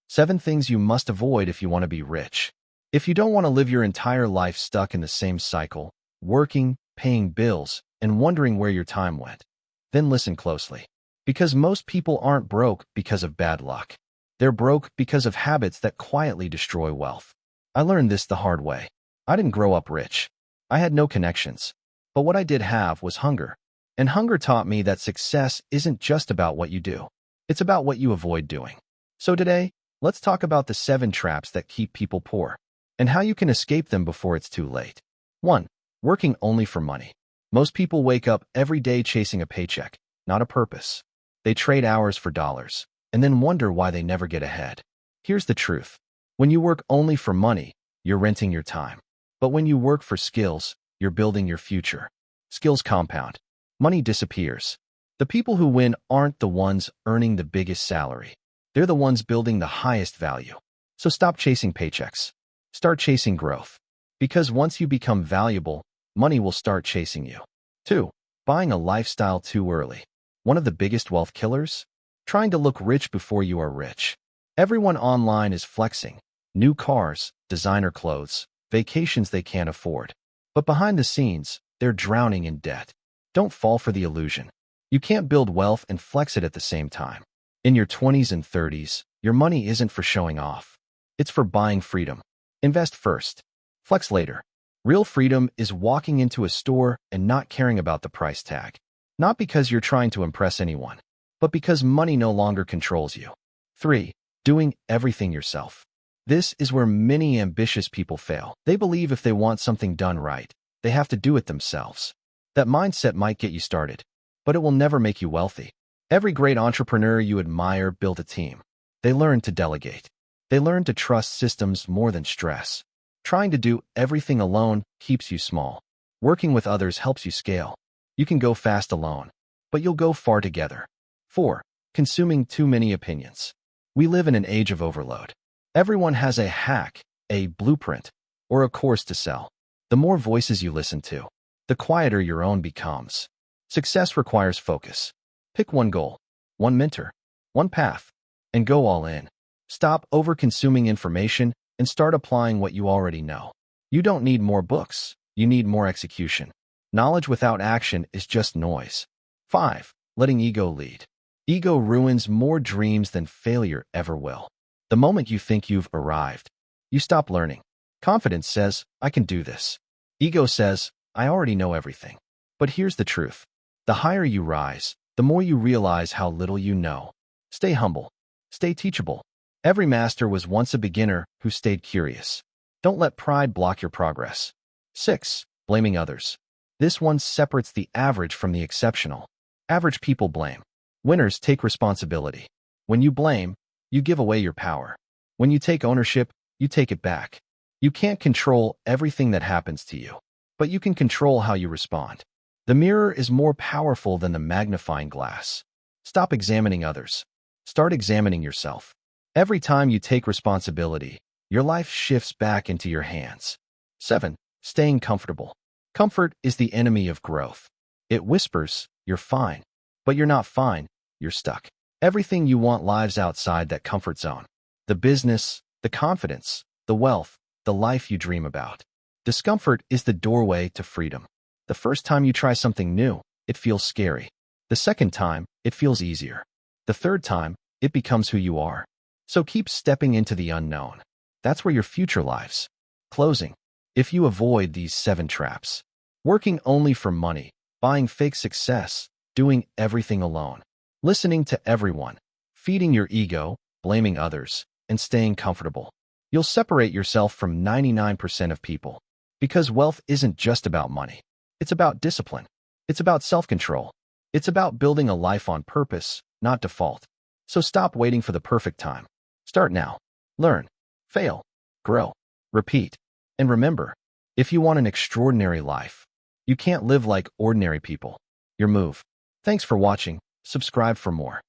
7 things you must avoid if you want to be rich. If you don't want to live your entire life stuck in the same cycle, working, paying bills, and wondering where your time went, then listen closely. Because most people aren't broke because of bad luck. They're broke because of habits that quietly destroy wealth. I learned this the hard way. I didn't grow up rich. I had no connections. But what I did have was hunger. And hunger taught me that success isn't just about what you do. It's about what you avoid doing. So today, let's talk about the 7 traps that keep people poor and how you can escape them before it's too late. 1. Working only for money. Most people wake up every day chasing a paycheck, not a purpose. They trade hours for dollars and then wonder why they never get ahead. Here's the truth. When you work only for money, you're renting your time. But when you work for skills, you're building your future. Skills compound. Money disappears. The people who win aren't the ones earning the biggest salary. They're the ones building the highest value. So stop chasing paychecks. Start chasing growth. Because once you become valuable, money will start chasing you. 2. Buying a lifestyle too early. One of the biggest wealth killers? Trying to look rich before you are rich. Everyone online is flexing. New cars, designer clothes, vacations they can't afford. But behind the scenes, they're drowning in debt. Don't fall for the illusion. You can't build wealth and flex it at the same time. In your 20s and 30s, your money isn't for showing off. It's for buying freedom. Invest first. Flex later. Real freedom is walking into a store and not caring about the price tag. Not because you're trying to impress anyone, but because money no longer controls you. 3. Doing everything yourself. This is where many ambitious people fail. They believe if they want something done right, they have to do it themselves. That mindset might get you started, but it will never make you wealthy. Every great entrepreneur you admire built a team. They learned to delegate. They learned to trust systems more than stress. Trying to do everything alone keeps you small. Working with others helps you scale. You can go fast alone, but you'll go far together. 4. Consuming too many opinions. We live in an age of overload. Everyone has a hack, a blueprint, or a course to sell. The more voices you listen to, the quieter your own becomes. Success requires focus. Pick one goal, one mentor, one path, and go all in. Stop over-consuming information and start applying what you already know. You don't need more books. You need more execution. Knowledge without action is just noise. 5. Letting ego lead. Ego ruins more dreams than failure ever will. The moment you think you've arrived, you stop learning. Confidence says, I can do this. Ego says, I already know everything. But here's the truth. The higher you rise, the more you realize how little you know. Stay humble. Stay teachable. Every master was once a beginner who stayed curious. Don't let pride block your progress. 6. Blaming others. This one separates the average from the exceptional. Average people blame. Winners take responsibility. When you blame, you give away your power. When you take ownership, you take it back. You can't control everything that happens to you, but you can control how you respond. The mirror is more powerful than the magnifying glass. Stop examining others. Start examining yourself. Every time you take responsibility, your life shifts back into your hands. 7. Staying comfortable. Comfort is the enemy of growth. It whispers, you're fine. But you're not fine, you're stuck. Everything you want lives outside that comfort zone. The business, the confidence, the wealth, the life you dream about. Discomfort is the doorway to freedom. The first time you try something new, it feels scary. The second time, it feels easier. The third time, it becomes who you are. So keep stepping into the unknown. That's where your future lies. Closing. If you avoid these 7 traps, working only for money, buying fake success, doing everything alone, listening to everyone, feeding your ego, blaming others, and staying comfortable, you'll separate yourself from 99% of people. Because wealth isn't just about money. It's about discipline. It's about self-control. It's about building a life on purpose, not default. So stop waiting for the perfect time. Start now. Learn, fail, grow, repeat. And remember, if you want an extraordinary life, you can't live like ordinary people. Your move. Thanks for watching. Subscribe for more.